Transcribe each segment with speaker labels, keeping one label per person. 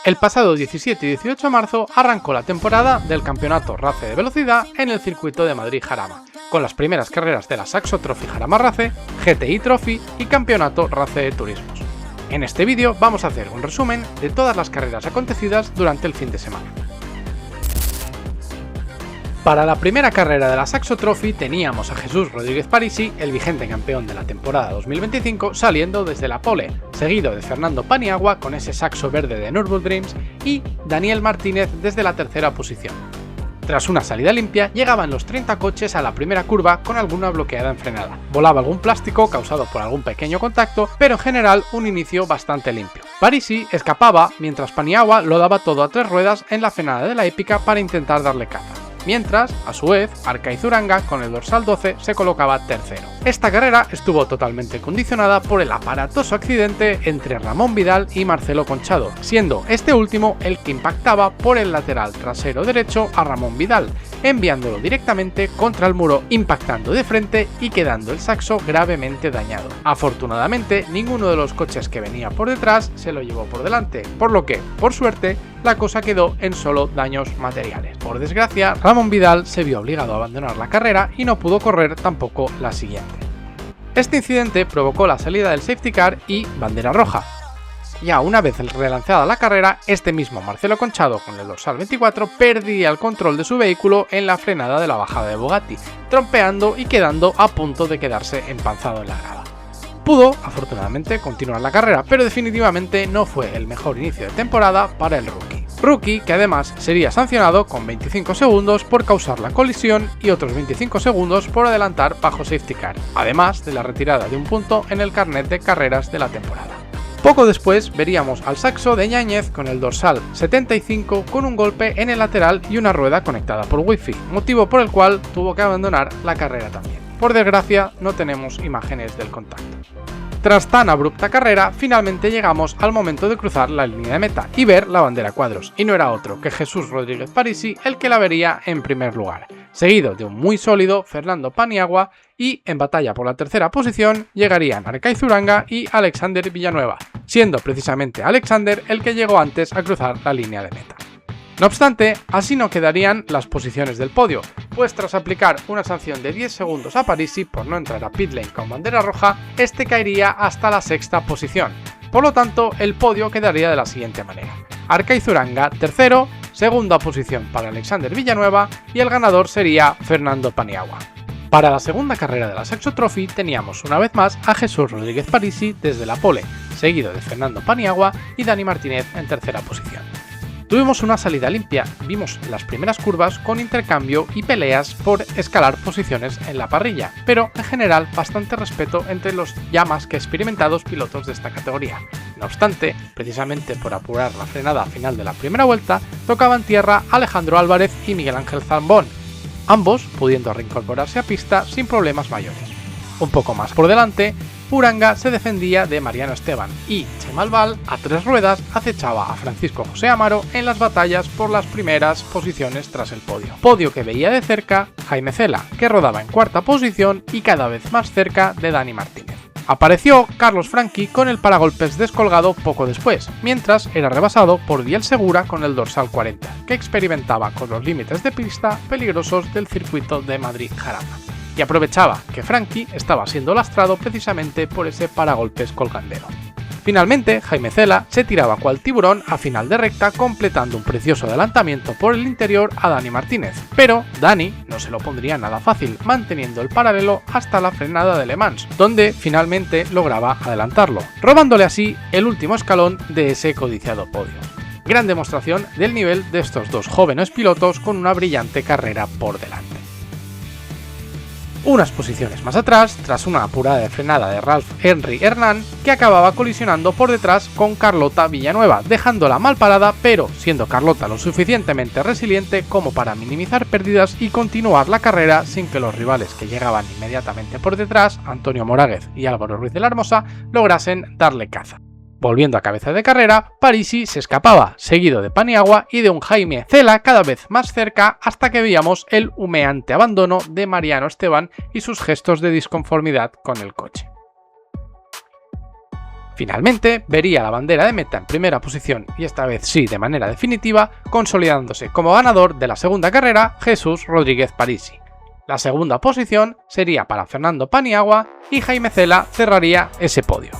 Speaker 1: El pasado 17 y 18 de marzo arrancó la temporada del Campeonato Race de Velocidad en el circuito de Madrid-Jarama, con las primeras carreras de la Saxo Trophy Jarama Race, GTI Trophy y Campeonato Race de Turismos. En este vídeo vamos a hacer un resumen de todas las carreras acontecidas durante el fin de semana. Para la primera carrera de la Saxo Trophy teníamos a Jesús Rodríguez Parisi, el vigente campeón de la temporada 2025, saliendo desde la pole, seguido de Fernando Paniagua con ese saxo verde de Nürburgring y Daniel Martínez desde la tercera posición. Tras una salida limpia, llegaban los 30 coches a la primera curva con alguna bloqueada en frenada. Volaba algún plástico causado por algún pequeño contacto, pero en general un inicio bastante limpio. Parisi escapaba mientras Paniagua lo daba todo a tres ruedas en la frenada de la épica para intentar darle caza. Mientras, a su vez, Arkaitz Uranga con el dorsal 12 se colocaba tercero. Esta carrera estuvo totalmente condicionada por el aparatoso accidente entre Ramón Vidal y Marcelo Conchado, siendo este último el que impactaba por el lateral trasero derecho a Ramón Vidal, enviándolo directamente contra el muro, impactando de frente y quedando el saxo gravemente dañado. Afortunadamente, ninguno de los coches que venía por detrás se lo llevó por delante, por lo que, por suerte, la cosa quedó en solo daños materiales. Por desgracia, Ramón Vidal se vio obligado a abandonar la carrera y no pudo correr tampoco la siguiente. Este incidente provocó la salida del safety car y bandera roja. Ya una vez relanzada la carrera, este mismo Marcelo Conchado con el dorsal 24 perdía el control de su vehículo en la frenada de la bajada de Bugatti, trompeando y quedando a punto de quedarse empanzado en la grava. Pudo, afortunadamente, continuar la carrera, pero definitivamente no fue el mejor inicio de temporada para el rookie. Rookie que además sería sancionado con 25 segundos por causar la colisión y otros 25 segundos por adelantar bajo safety car, además de la retirada de un punto en el carnet de carreras de la temporada. Poco después veríamos al saxo de Ñáñez con el dorsal 75 con un golpe en el lateral y una rueda conectada por wifi, motivo por el cual tuvo que abandonar la carrera también. Por desgracia, no tenemos imágenes del contacto. Tras tan abrupta carrera, finalmente llegamos al momento de cruzar la línea de meta y ver la bandera a cuadros, y no era otro que Jesús Rodríguez Parisi el que la vería en primer lugar, seguido de un muy sólido Fernando Paniagua, y en batalla por la tercera posición llegarían Arkaitz Uranga y Alexander Villanueva, siendo precisamente Alexander el que llegó antes a cruzar la línea de meta. No obstante, así no quedarían las posiciones del podio, pues tras aplicar una sanción de 10 segundos a Parisi por no entrar a pit lane con bandera roja, este caería hasta la sexta posición. Por lo tanto, el podio quedaría de la siguiente manera: Arkaitz Uranga tercero, segunda posición para Alexander Villanueva y el ganador sería Fernando Paniagua. Para la segunda carrera de la Saxo Trophy teníamos una vez más a Jesús Rodríguez Parisi desde la pole, seguido de Fernando Paniagua y Dani Martínez en tercera posición. Tuvimos una salida limpia, vimos las primeras curvas con intercambio y peleas por escalar posiciones en la parrilla, pero en general bastante respeto entre los ya más que experimentados pilotos de esta categoría. No obstante, precisamente por apurar la frenada final de la primera vuelta, tocaban tierra Alejandro Álvarez y Miguel Ángel Zambón, ambos pudiendo reincorporarse a pista sin problemas mayores. Un poco más por delante, Uranga se defendía de Mariano Esteban y Chemalval, a tres ruedas, acechaba a Francisco José Amaro en las batallas por las primeras posiciones tras el podio. Podio que veía de cerca Jaime Cela, que rodaba en cuarta posición y cada vez más cerca de Dani Martínez. Apareció Carlos Franchi con el paragolpes descolgado poco después, mientras era rebasado por Biel Segura con el dorsal 40, que experimentaba con los límites de pista peligrosos del circuito de Madrid-Jarama. Y aprovechaba que Franchi estaba siendo lastrado precisamente por ese paragolpes colgandero. Finalmente, Jaime Cela se tiraba cual tiburón a final de recta, completando un precioso adelantamiento por el interior a Dani Martínez, pero Dani no se lo pondría nada fácil, manteniendo el paralelo hasta la frenada de Le Mans, donde finalmente lograba adelantarlo, robándole así el último escalón de ese codiciado podio. Gran demostración del nivel de estos dos jóvenes pilotos con una brillante carrera por delante. Unas posiciones más atrás, tras una apurada de frenada de Ralf Henry Hernán, que acababa colisionando por detrás con Carlota Villanueva, dejándola mal parada, pero siendo Carlota lo suficientemente resiliente como para minimizar pérdidas y continuar la carrera sin que los rivales que llegaban inmediatamente por detrás, Antonio Moráguez y Álvaro Ruiz de la Hermosa, lograsen darle caza. Volviendo a cabeza de carrera, Parisi se escapaba, seguido de Paniagua y de un Jaime Cela cada vez más cerca hasta que veíamos el humeante abandono de Mariano Esteban y sus gestos de disconformidad con el coche. Finalmente, vería la bandera de meta en primera posición y esta vez sí de manera definitiva, consolidándose como ganador de la segunda carrera Jesús Rodríguez Parisi. La segunda posición sería para Fernando Paniagua y Jaime Cela cerraría ese podio.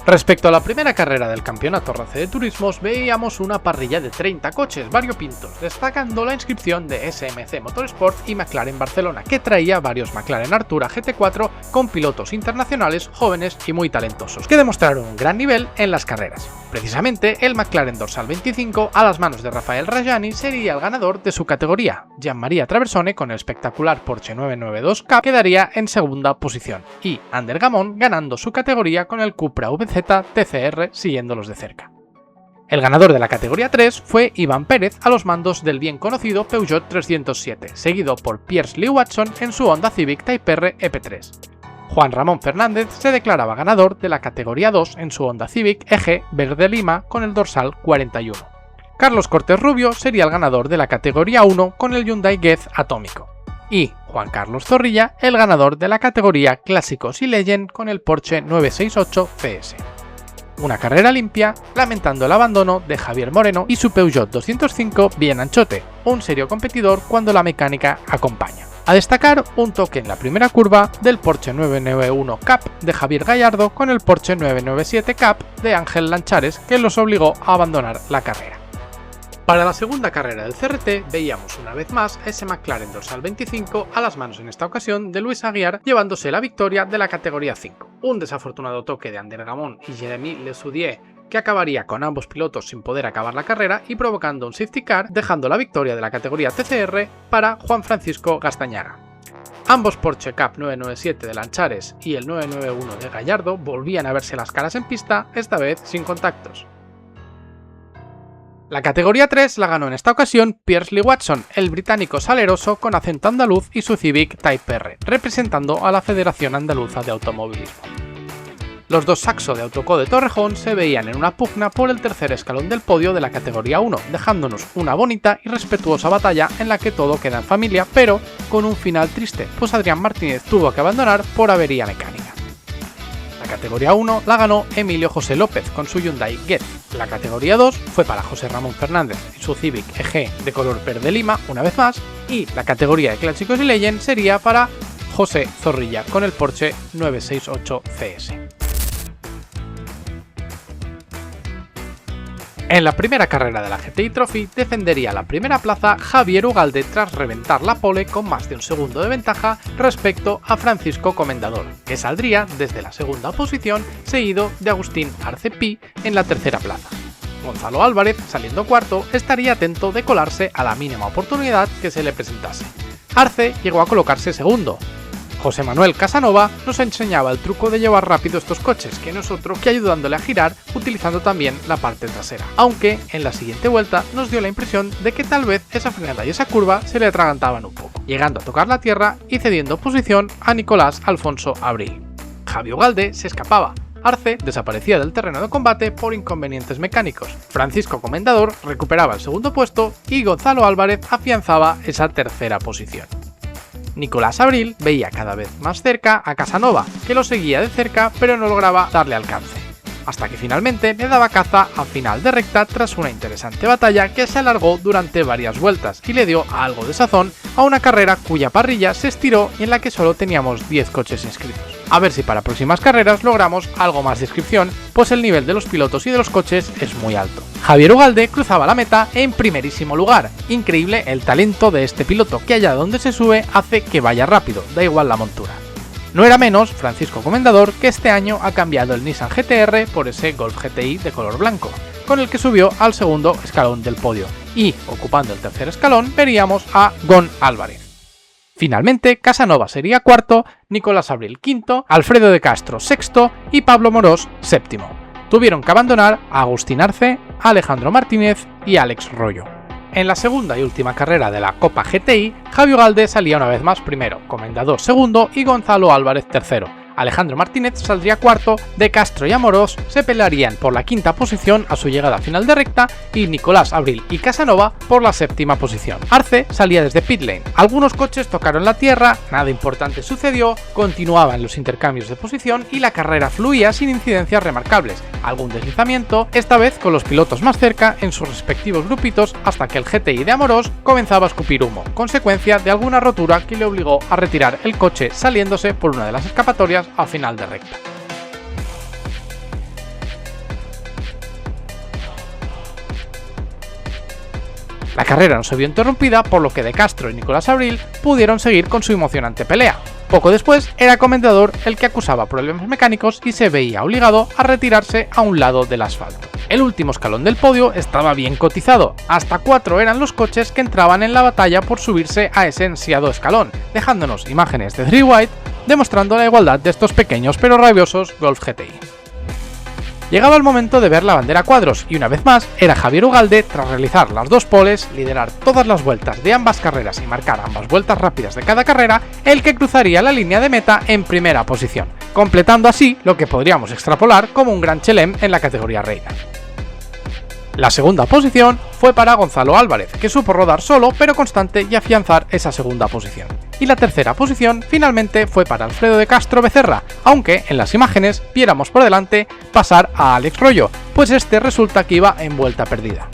Speaker 1: Respecto a la primera carrera del campeonato RACE de turismos, veíamos una parrilla de 30 coches variopintos, destacando la inscripción de SMC Motorsport y McLaren Barcelona, que traía varios McLaren Artura GT4 con pilotos internacionales jóvenes y muy talentosos, que demostraron un gran nivel en las carreras. Precisamente, el McLaren Dorsal 25, a las manos de Rafael Rajani, sería el ganador de su categoría. Gianmaria Traversone, con el espectacular Porsche 992 Cup, quedaría en segunda posición, y Ander Gamón ganando su categoría con el Cupra VZ TCR siguiéndolos de cerca. El ganador de la categoría 3 fue Iván Pérez a los mandos del bien conocido Peugeot 307, seguido por Piers Lee Watson en su Honda Civic Type R EP3. Juan Ramón Fernández se declaraba ganador de la categoría 2 en su Honda Civic EG Verde Lima con el dorsal 41. Carlos Cortés Rubio sería el ganador de la categoría 1 con el Hyundai Getz Atómico. Y Juan Carlos Zorrilla el ganador de la categoría Clásicos y Legend con el Porsche 968 CS. Una carrera limpia, lamentando el abandono de Javier Moreno y su Peugeot 205 bien anchote, un serio competidor cuando la mecánica acompaña. A destacar un toque en la primera curva del Porsche 991 Cup de Javier Gallardo con el Porsche 997 Cup de Ángel Lanchares, que los obligó a abandonar la carrera. Para la segunda carrera del CRT veíamos una vez más a ese McLaren Dorsal 25 a las manos en esta ocasión de Luis Aguiar, llevándose la victoria de la categoría 5. Un desafortunado toque de Ander Gamón y Jeremy Lesoudier que acabaría con ambos pilotos sin poder acabar la carrera y provocando un safety car, dejando la victoria de la categoría TCR para Juan Francisco Gastañaga. Ambos Porsche Cup 997 de Lanchares y el 991 de Gallardo volvían a verse las caras en pista, esta vez sin contactos. La categoría 3 la ganó en esta ocasión Piers Lee Watson, el británico saleroso con acento andaluz y su Civic Type R, representando a la Federación Andaluza de Automovilismo. Los dos Saxo de Autoco de Torrejón se veían en una pugna por el tercer escalón del podio de la categoría 1, dejándonos una bonita y respetuosa batalla en la que todo queda en familia, pero con un final triste, pues Adrián Martínez tuvo que abandonar por avería mecánica. La categoría 1 la ganó Emilio José López con su Hyundai Getz. La categoría 2 fue para José Ramón Fernández y su Civic EG de color verde lima una vez más, y la categoría de Clásicos y Legend sería para José Zorrilla con el Porsche 968 CS. En la primera carrera de la GTI Trophy defendería la primera plaza Javier Ugalde tras reventar la pole con más de un segundo de ventaja respecto a Francisco Comendador, que saldría desde la segunda posición seguido de Agustín Arce-Pi en la tercera plaza. Gonzalo Álvarez, saliendo cuarto, estaría atento de colarse a la mínima oportunidad que se le presentase. Arce llegó a colocarse segundo. José Manuel Casanova nos enseñaba el truco de llevar rápido estos coches, que no es otro que ayudándole a girar utilizando también la parte trasera, aunque en la siguiente vuelta nos dio la impresión de que tal vez esa frenada y esa curva se le atragantaban un poco, llegando a tocar la tierra y cediendo posición a Nicolás Alfonso Abril. Javi Ugalde se escapaba, Arce desaparecía del terreno de combate por inconvenientes mecánicos, Francisco Comendador recuperaba el segundo puesto y Gonzalo Álvarez afianzaba esa tercera posición. Nicolás Abril veía cada vez más cerca a Casanova, que lo seguía de cerca pero no lograba darle alcance, hasta que finalmente le daba caza a final de recta tras una interesante batalla que se alargó durante varias vueltas y le dio algo de sazón a una carrera cuya parrilla se estiró y en la que solo teníamos 10 coches inscritos. A ver si para próximas carreras logramos algo más de inscripción, pues el nivel de los pilotos y de los coches es muy alto. Javier Ugalde cruzaba la meta en primerísimo lugar. Increíble el talento de este piloto, que allá donde se sube hace que vaya rápido, da igual la montura. No era menos Francisco Comendador, que este año ha cambiado el Nissan GT-R por ese Golf GTI de color blanco, con el que subió al segundo escalón del podio, y ocupando el tercer escalón veríamos a Gon Álvarez. Finalmente, Casanova sería cuarto, Nicolás Abril quinto, Alfredo de Castro sexto y Pablo Morós séptimo. Tuvieron que abandonar a Agustín Arce, Alejandro Martínez y Alex Rollo. En la segunda y última carrera de la Copa GTI, Javi Ugalde salía una vez más primero, Comendador segundo y Gonzalo Álvarez tercero, Alejandro Martínez saldría cuarto, De Castro y Amorós se pelearían por la quinta posición a su llegada a final de recta y Nicolás, Abril y Casanova por la séptima posición. Arce salía desde pit lane, algunos coches tocaron la tierra, nada importante sucedió, continuaban los intercambios de posición y la carrera fluía sin incidencias remarcables, algún deslizamiento, esta vez con los pilotos más cerca en sus respectivos grupitos hasta que el GTI de Amorós comenzaba a escupir humo, consecuencia de alguna rotura que le obligó a retirar el coche saliéndose por una de las escapatorias a final de recta. La carrera no se vio interrumpida, por lo que De Castro y Nicolás Abril pudieron seguir con su emocionante pelea. Poco después, era Comendador el que acusaba problemas mecánicos y se veía obligado a retirarse a un lado del asfalto. El último escalón del podio estaba bien cotizado, hasta 4 eran los coches que entraban en la batalla por subirse a ese ansiado escalón, dejándonos imágenes de 3 White demostrando la igualdad de estos pequeños pero rabiosos Golf GTI. Llegaba el momento de ver la bandera a cuadros y una vez más era Javier Ugalde, tras realizar las 2 poles, liderar todas las vueltas de ambas carreras y marcar ambas vueltas rápidas de cada carrera, el que cruzaría la línea de meta en primera posición, completando así lo que podríamos extrapolar como un gran chelem en la categoría reina. La segunda posición fue para Gonzalo Álvarez, que supo rodar solo pero constante y afianzar esa segunda posición. Y la tercera posición finalmente fue para Alfredo de Castro Becerra, aunque en las imágenes viéramos por delante pasar a Alex Royo, pues este resulta que iba en vuelta perdida.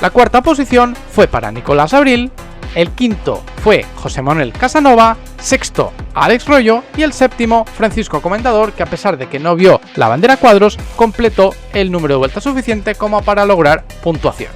Speaker 1: La cuarta posición fue para Nicolás Abril, el quinto fue José Manuel Casanova, sexto Alex Royo y el séptimo Francisco Comendador, que a pesar de que no vio la bandera a cuadros, completó el número de vueltas suficiente como para lograr puntuación.